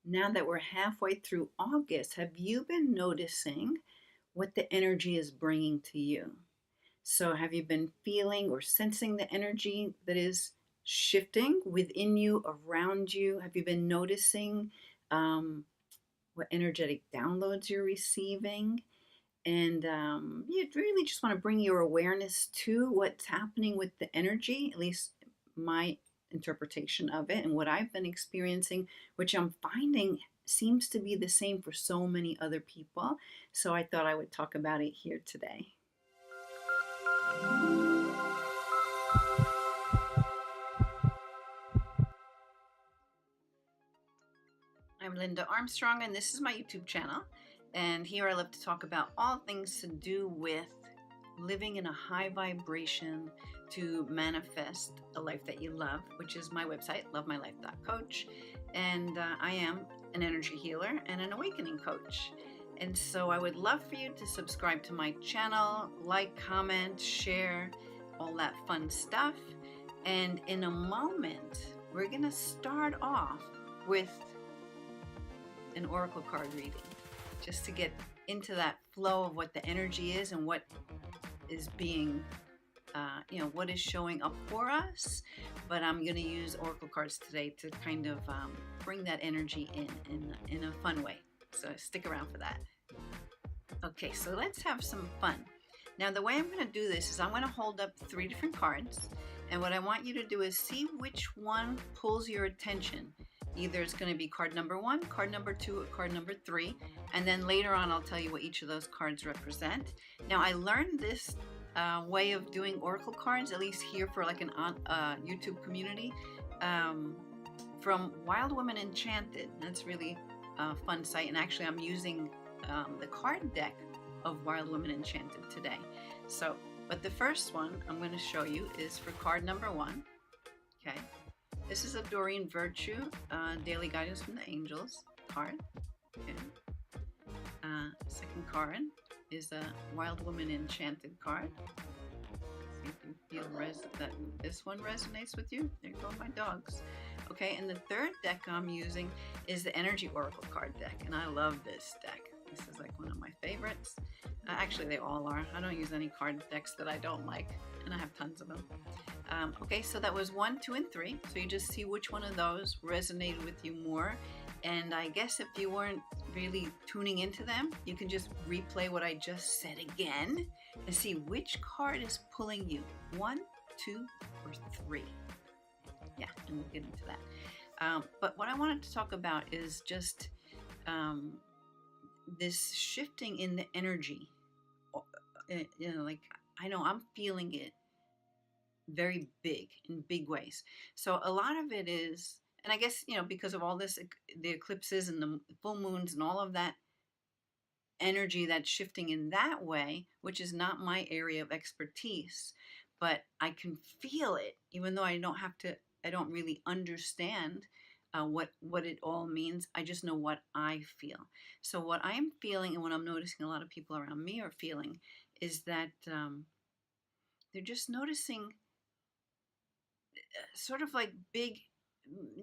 Now that we're halfway through August, have you been noticing what the energy is bringing to you? So, have you been feeling or sensing the energy that is shifting within you, around you? Have you been noticing um, what energetic downloads you're receiving? And you really just want to bring your awareness to what's happening with the energy, at least my interpretation of it and what I've been experiencing, which I'm finding seems to be the same for so many other people. So I thought I would talk about it here today. I'm Linda Armstrong, and this is my YouTube channel. And here I love to talk about all things to do with living in a high vibration to manifest a life that you love, which is my website, lovemylife.coach. And I am an energy healer and an awakening coach. And so I would love for you to subscribe to my channel, like, comment, share, all that fun stuff. And in a moment, we're going to start off with an oracle card reading, just to get into that flow of what the energy is and what is being, what is showing up for us. But I'm going to use oracle cards today to kind of bring that energy in a fun way. So stick around for that. Okay, so let's have some fun. Now, the way I'm going to do this is I'm going to hold up 3 different cards. And what I want you to do is see which one pulls your attention. Either it's going to be card number 1, card number 2, or card number 3. And then later on, I'll tell you what each of those cards represent. Now, I learned this way of doing oracle cards, at least here for like an YouTube community, from Wild Woman Enchanted. That's really a fun site. And actually, I'm using the card deck of Wild Woman Enchanted today. So, but the first one I'm going to show you is for card number 1. Okay. This is a Doreen Virtue Daily Guidance from the Angels card. Okay. Second card is a Wild Woman Enchanted card. See if you feel that this one resonates with you. There go my dogs. Okay, and the third deck I'm using is the Energy Oracle card deck, and I love this deck. This is like one of my favorites. Actually, they all are. I don't use any card decks that I don't like, and I have tons of them. Okay, so that was 1, 2, and 3. So you just see which one of those resonated with you more. And I guess if you weren't really tuning into them, you can just replay what I just said again and see which card is pulling you. 1, 2, or 3. Yeah, and we'll get into that. But what I wanted to talk about is just this shifting in the energy. Like I know I'm feeling it very big, in big ways. So a lot of it is, and I guess, because of all this, the eclipses and the full moons and all of that energy that's shifting in that way, which is not my area of expertise, but I can feel it, even though I don't really understand what it all means. I just know what I feel. So what I'm feeling and what I'm noticing a lot of people around me are feeling is that they're just noticing sort of like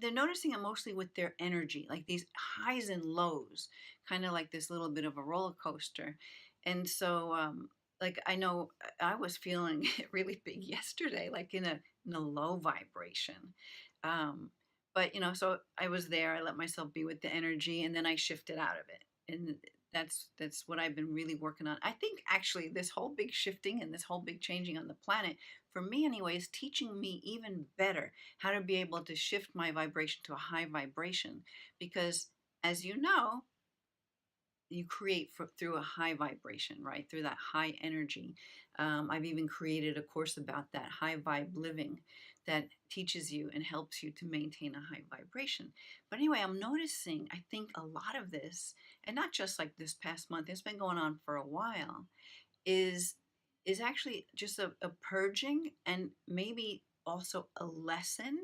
they're noticing it mostly with their energy, like these highs and lows, kind of like this little bit of a roller coaster. And so, like, I know I was feeling it really big yesterday, like in a low vibration. But, so I was there, I let myself be with the energy, and then I shifted out of it. And that's what I've been really working on. I think actually this whole big shifting and this whole big changing on the planet, for me anyway, is teaching me even better how to be able to shift my vibration to a high vibration. Because as you know, you create through a high vibration, right? Through that high energy. I've even created a course about that, high vibe living, that teaches you and helps you to maintain a high vibration. But anyway, I'm noticing, I think a lot of this, and not just like this past month, it's been going on for a while, is actually just a purging and maybe also a lesson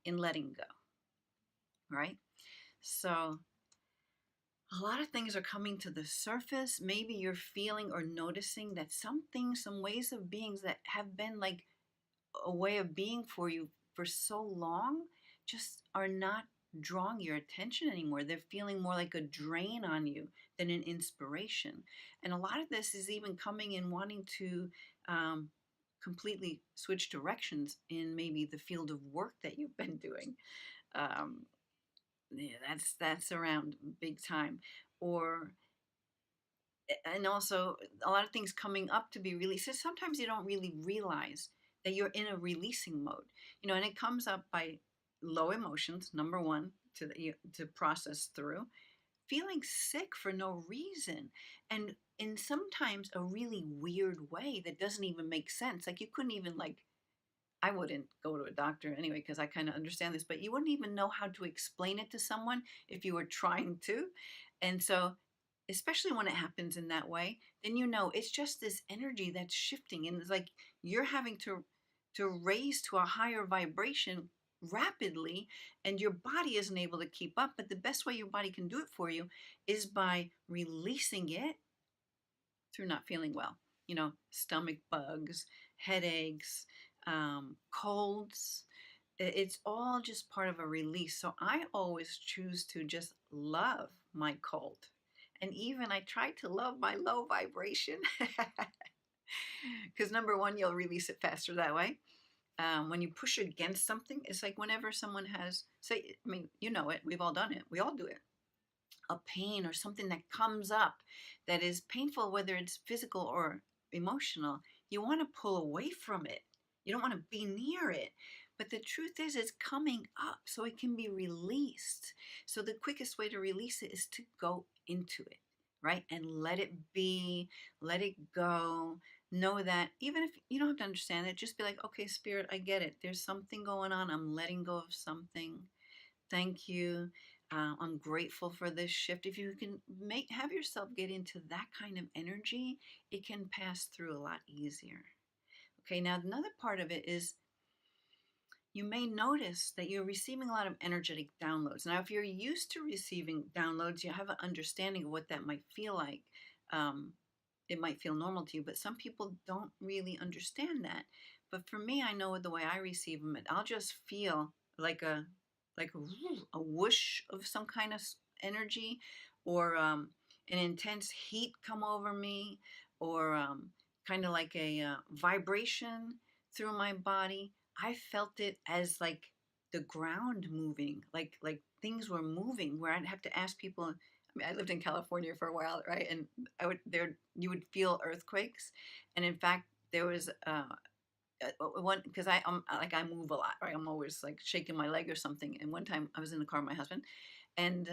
in letting go, right? So a lot of things are coming to the surface. Maybe you're feeling or noticing that some things, some ways of beings that have been like a way of being for you for so long just are not drawing your attention anymore. They're feeling more like a drain on you than an inspiration. And a lot of this is even coming in wanting to um, completely switch directions in maybe the field of work that you've been doing. Um, yeah, that's around big time. Or and also a lot of things coming up to be released. So sometimes you don't really realize that you're in a releasing mode, and it comes up by low emotions, number one, to process through, feeling sick for no reason, and in sometimes a really weird way that doesn't even make sense. Like you couldn't even like I wouldn't go to a doctor anyway because I kind of understand this, but you wouldn't even know how to explain it to someone if you were trying to. And so, especially when it happens in that way, then it's just this energy that's shifting, and it's like you're having to raise to a higher vibration rapidly, and your body isn't able to keep up. But the best way your body can do it for you is by releasing it through not feeling well. Stomach bugs, headaches, colds. It's all just part of a release. So I always choose to just love my cold. And even I try to love my low vibration because number one, you'll release it faster that way. When you push against something, it's like whenever someone has, say, I mean, you know it, we've all done it, we all do it, a pain or something that comes up that is painful, whether it's physical or emotional, you want to pull away from it. You don't want to be near it. But the truth is, it's coming up so it can be released. So the quickest way to release it is to go into it, right? And let it be, let it go. Know that even if you don't have to understand it, just be like, okay, spirit, I get it. There's something going on. I'm letting go of something. Thank you. I'm grateful for this shift. If you can have yourself get into that kind of energy, it can pass through a lot easier. Okay, now another part of it is you may notice that you're receiving a lot of energetic downloads. Now, if you're used to receiving downloads, you have an understanding of what that might feel like. Um, it might feel normal to you, but some people don't really understand that. But for me, I know the way I receive them, I'll just feel like a whoosh of some kind of energy, or an intense heat come over me, or kind of like a vibration through my body. I felt it as like the ground moving, like things were moving. Where I'd have to ask people. I mean, I lived in California for a while, right? And you would feel earthquakes, and in fact, there was one because I move a lot, right? I'm always like shaking my leg or something. And one time I was in the car with my husband, and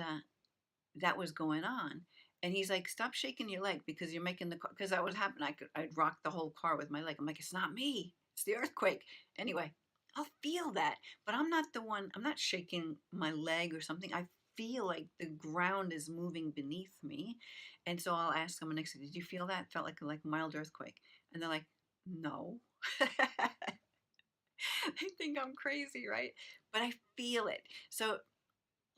that was going on, and he's like, "Stop shaking your leg because you're making the car." Because that was happening. I'd rock the whole car with my leg. I'm like, "It's not me. It's the earthquake." Anyway, I'll feel that, but I'm not the one. I'm not shaking my leg or something. I feel like the ground is moving beneath me, and so I'll ask someone next to me, "Did you feel that? It felt like a mild earthquake?" And they're like, "No." They think I'm crazy, right? But I feel it. So,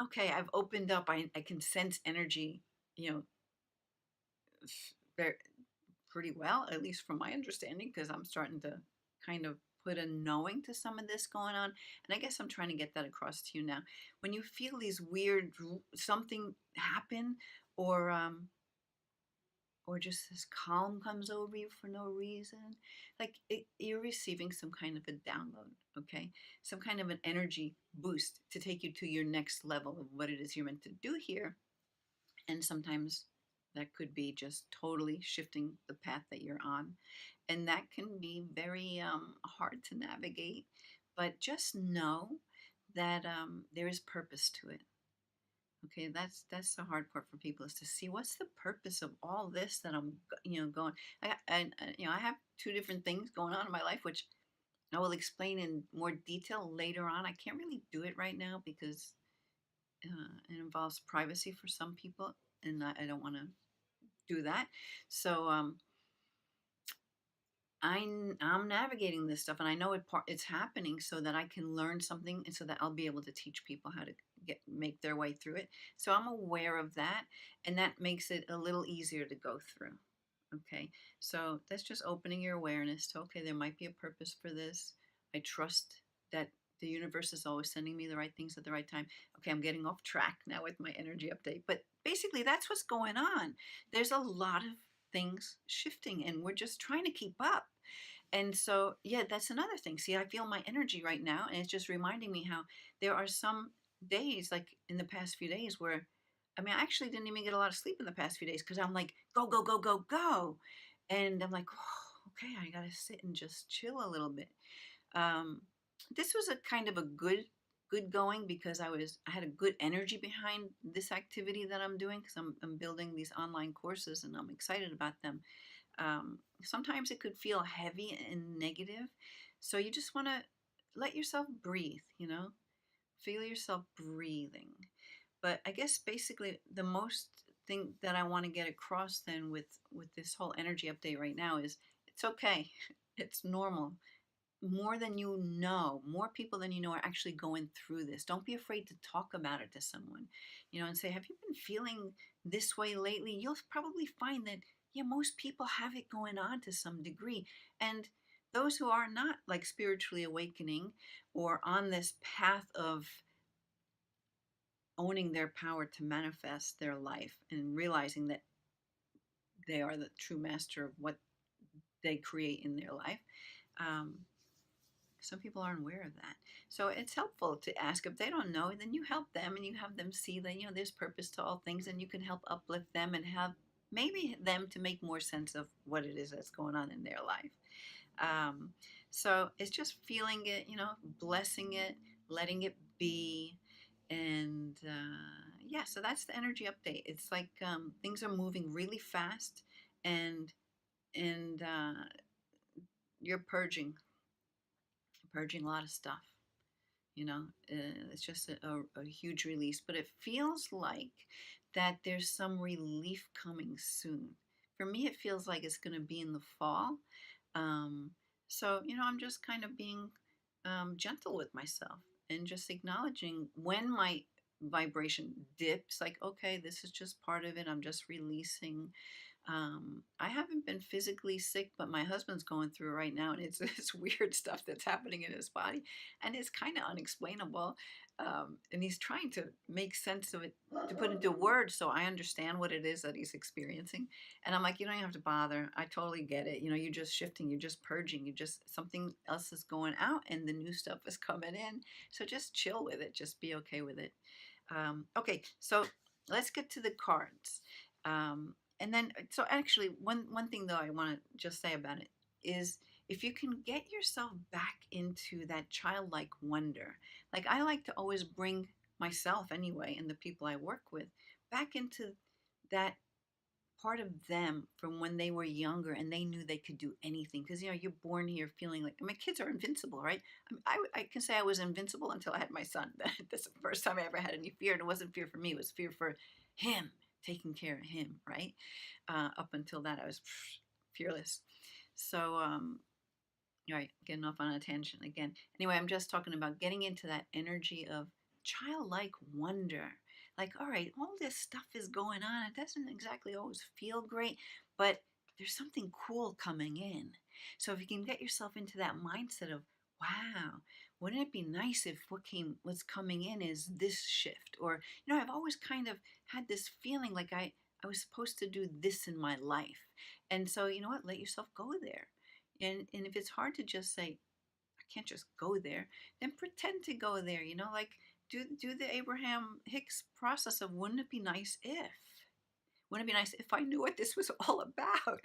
okay, I've opened up. I can sense energy, you know, very, pretty well, at least from my understanding, because I'm starting to kind of put a knowing to some of this going on. And I guess I'm trying to get that across to you now. When you feel these weird something happen, or just this calm comes over you for no reason, like you're receiving some kind of a download, okay? Some kind of an energy boost to take you to your next level of what it is you're meant to do here. And sometimes that could be just totally shifting the path that you're on. And that can be very hard to navigate. But just know that there is purpose to it. Okay, that's the hard part for people, is to see what's the purpose of all this that I'm going. I have two different things going on in my life, which I will explain in more detail later on. I can't really do it right now because it involves privacy for some people, and I don't want to do that. So I'm navigating this stuff, and I know it's happening so that I can learn something, and so that I'll be able to teach people how to make their way through it. So I'm aware of that, and that makes it a little easier to go through. Okay, so that's just opening your awareness to, okay, there might be a purpose for this. I trust that the universe is always sending me the right things at the right time. Okay, I'm getting off track now with my energy update. But basically, that's what's going on. There's a lot of things shifting, and we're just trying to keep up. And so, yeah, that's another thing. See, I feel my energy right now, and it's just reminding me how there are some days, like in the past few days, where I mean, I actually didn't even get a lot of sleep in the past few days because I'm like, go, go, go, go, go. And I'm like, oh, okay, I got to sit and just chill a little bit. Um, this was a kind of a good going because I had a good energy behind this activity that I'm doing because I'm building these online courses and I'm excited about them. Sometimes it could feel heavy and negative, so you just want to let yourself breathe, feel yourself breathing. But I guess basically the most thing that I want to get across then with this whole energy update right now is it's okay. It's normal. More than you know, more people than you know are actually going through this. Don't be afraid to talk about it to someone, and say, have you been feeling this way lately? You'll probably find that, yeah, most people have it going on to some degree. And those who are not like spiritually awakening or on this path of owning their power to manifest their life and realizing that they are the true master of what they create in their life. Um, some people aren't aware of that. So it's helpful to ask. If they don't know, then you help them and you have them see that, there's purpose to all things and you can help uplift them and have maybe them to make more sense of what it is that's going on in their life. Um, so it's just feeling it, blessing it, letting it be. And yeah, so that's the energy update. It's like things are moving really fast and you're purging a lot of stuff. It's just a huge release, but it feels like that there's some relief coming soon. For me, it feels like it's going to be in the fall. Um, so, I'm just kind of being gentle with myself and just acknowledging when my vibration dips, like, okay, this is just part of it. I'm just releasing. I haven't been physically sick, but my husband's going through it right now, and it's weird stuff that's happening in his body, and it's kind of unexplainable. And he's trying to make sense of it, to put into words, so I understand what it is that he's experiencing. And I'm like, you don't even have to bother. I totally get it. You're just shifting, you're just purging, you just something else is going out, and the new stuff is coming in. So just chill with it. Just be okay with it. Okay, so let's get to the cards. And then, so actually, one thing though I want to just say about it is if you can get yourself back into that childlike wonder, like I like to always bring myself anyway, and the people I work with back into that part of them from when they were younger and they knew they could do anything. Because you're born here feeling like, my kids are invincible, right? I can say I was invincible until I had my son. That's the first time I ever had any fear, and it wasn't fear for me, it was fear for him, taking care of him, right? Up until that, I was fearless. So right, getting off on a tangent again. Anyway, I'm just talking about getting into that energy of childlike wonder. Like, all right, all this stuff is going on. It doesn't exactly always feel great, but there's something cool coming in. So if you can get yourself into that mindset of, wow, wouldn't it be nice if what's coming in is this shift? Or, I've always kind of had this feeling like I was supposed to do this in my life. And so, you know what? Let yourself go there. And if it's hard to just say, I can't just go there, then pretend to go there, like do the Abraham Hicks process of, wouldn't it be nice if? Wouldn't it be nice if I knew what this was all about?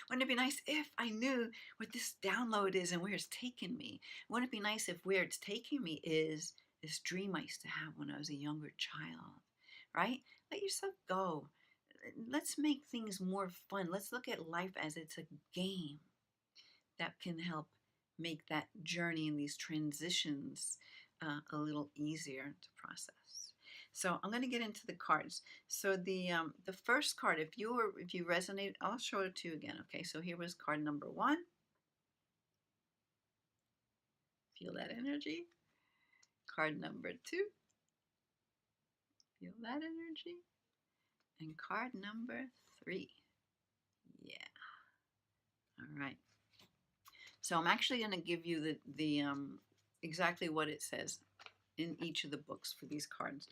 Wouldn't it be nice if I knew what this download is and where it's taking me? Wouldn't it be nice if where it's taking me is this dream I used to have when I was a younger child, right? Let yourself go. Let's make things more fun. Let's look at life as it's a game that can help make that journey and these transitions a little easier to process. So I'm going to get into the cards. So the first card, if you resonate, I'll show it to you again. Okay, so here was card number 1. Feel that energy. Card number 2. Feel that energy. And card number 3. Yeah. All right. So I'm actually going to give you the exactly what it says in each of the books for these cards.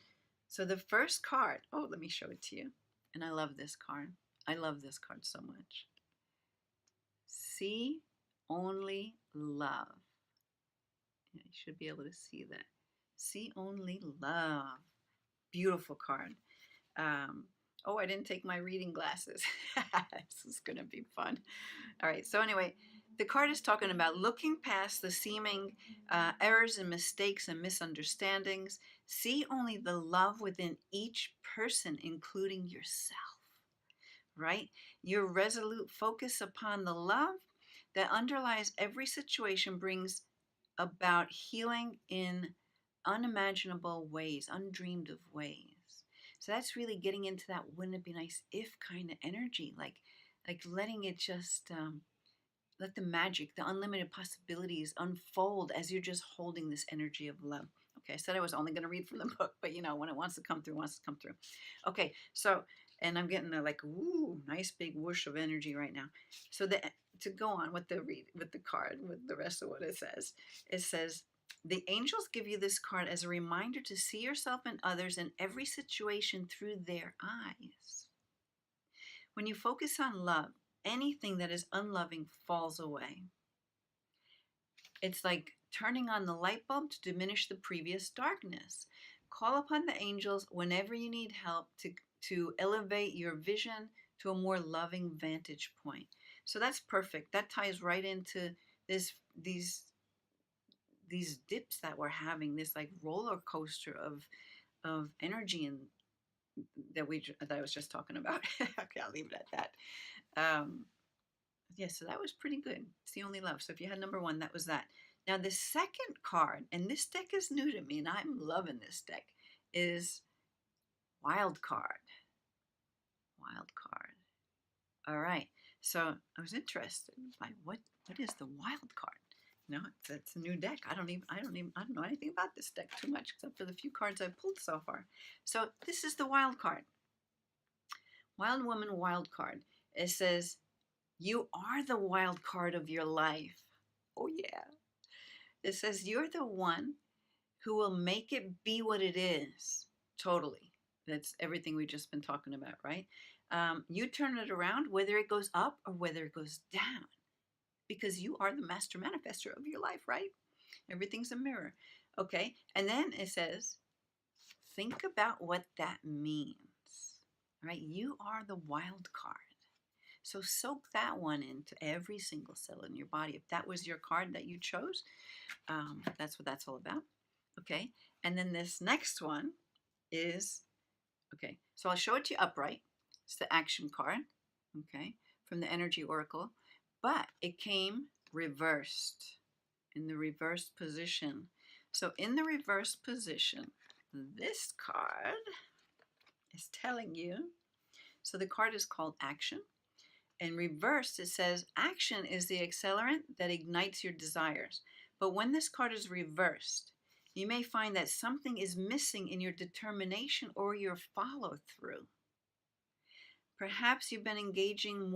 So the first card, oh, let me show it to you. And I love this card. I love this card so much. See only love. Yeah, you should be able to see that. See only love. Beautiful card. Oh, I didn't take my reading glasses. This is going to be fun. All right. So anyway, the card is talking about looking past the seeming errors and mistakes and misunderstandings. See only the love within each person, including yourself. Right? Your resolute focus upon the love that underlies every situation brings about healing in unimaginable ways, undreamed of ways. So that's really getting into that wouldn't it be nice if kind of energy, like letting it just let the magic, the unlimited possibilities unfold as you're just holding this energy of love. Okay, I said I was only going to read from the book, but you know, when it wants to come through, wants to come through. Okay, so, and I'm getting a like, ooh, nice big whoosh of energy right now. So to go on with the card, with the rest of what it says, the angels give you this card as a reminder to see yourself and others in every situation through their eyes. When you focus on love, anything that is unloving falls away. It's like turning on the light bulb to diminish the previous darkness. Call upon the angels whenever you need help to elevate your vision to a more loving vantage point. So that's perfect. That ties right into these dips that we're having, this like roller coaster of energy and that I was just talking about. Okay, I'll leave it at that. Yeah, so that was pretty good. It's the only love. So if you had number one, that was that. Now the second card, and this deck is new to me, and I'm loving this deck, is Wild Card. Wild Card. All right. So I was interested by what is the Wild Card? No, it's a new deck. I don't know anything about this deck too much except for the few cards I've pulled so far. So this is the Wild Card. Wild Woman Wild Card. It says, you are the wild card of your life. Oh, yeah. It says you're the one who will make it be what it is. Totally. That's everything we've just been talking about, right? You turn it around, whether it goes up or whether it goes down, because you are the master manifester of your life, right? Everything's a mirror. Okay. And then it says, think about what that means, right? You are the wild card. So soak that one into every single cell in your body. If that was your card that you chose, that's what that's all about. Okay. And then this next one is, okay, so I'll show it to you upright. It's the action card, okay, from the Energy Oracle. But it came reversed, in the reversed position. So in the reversed position, this card is telling you, so the card is called Action. In reverse, it says action is the accelerant that ignites your desires. But when this card is reversed, you may find that something is missing in your determination or your follow through. Perhaps you've been engaging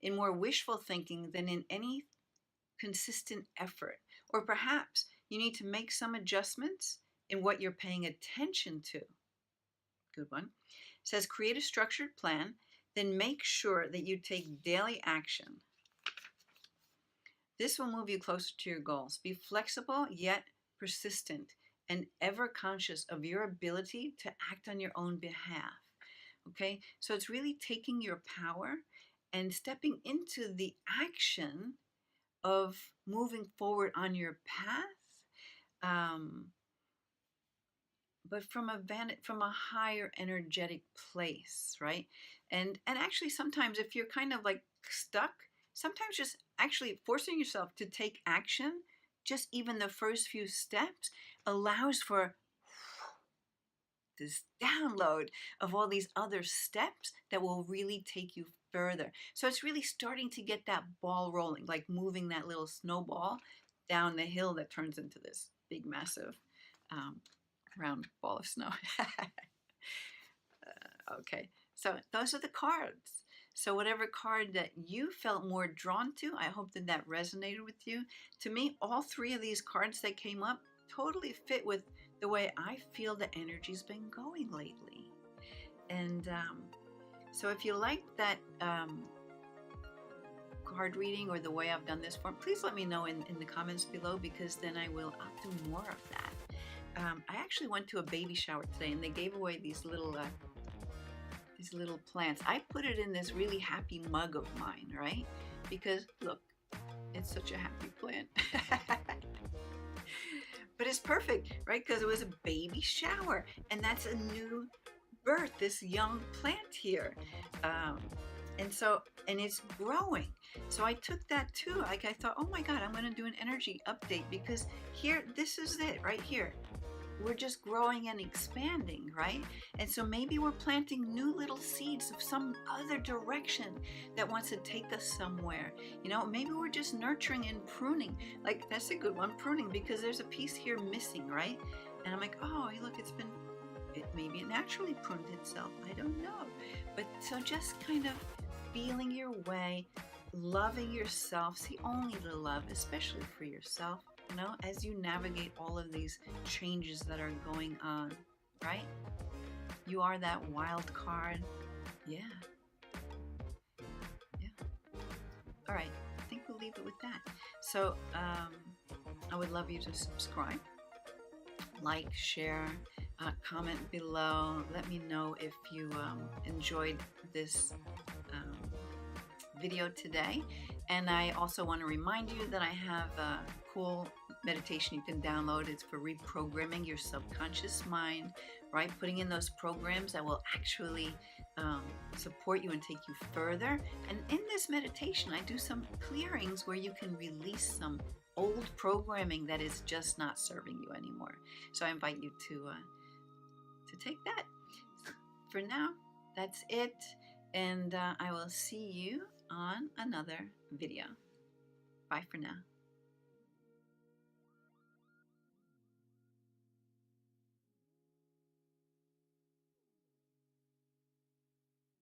in more wishful thinking than in any consistent effort. Or perhaps you need to make some adjustments in what you're paying attention to. Good one. It says create a structured plan. Then make sure that you take daily action. This will move you closer to your goals. Be flexible yet persistent and ever conscious of your ability to act on your own behalf. Okay, so it's really taking your power and stepping into the action of moving forward on your path. But from a higher energetic place, right? And actually sometimes if you're kind of like stuck, sometimes just actually forcing yourself to take action, just even the first few steps, allows for this download of all these other steps that will really take you further. So it's really starting to get that ball rolling, like moving that little snowball down the hill that turns into this big, massive round ball of snow. Okay, so those are the cards. So whatever card that you felt more drawn to, I hope that that resonated with you. To me, all three of these cards that came up totally fit with the way I feel the energy's been going lately. And so if you like that card reading or the way I've done this form, please let me know in the comments below, because then I'll do more of that. I actually went to a baby shower today, and they gave away these little plants. I put it in this really happy mug of mine, right? Because look, it's such a happy plant. But it's perfect, right? Because it was a baby shower, and that's a new birth, this young plant here. And it's growing. So I took that too. Like, I thought, oh my God, I'm going to do an energy update, because here, this is it right here. We're just growing and expanding, right? And so maybe we're planting new little seeds of some other direction that wants to take us somewhere. You know, maybe we're just nurturing and pruning. Like, that's a good one, pruning, because there's a piece here missing, right? And I'm like, oh, look, maybe it naturally pruned itself. I don't know. But so just kind of feeling your way, loving yourself. See, only the love, especially for yourself, you know, as you navigate all of these changes that are going on, right? You are that wild card. Yeah. Yeah. All right. I think we'll leave it with that. So I would love you to subscribe, like, share, comment below. Let me know if you enjoyed this video today. And I also want to remind you that I have a cool meditation you can download. It's for reprogramming your subconscious mind, right? Putting in those programs that will actually support you and take you further. And in this meditation, I do some clearings where you can release some old programming that is just not serving you anymore. So I invite you to take that. For now, that's it. And I will see you on another video. Bye for now.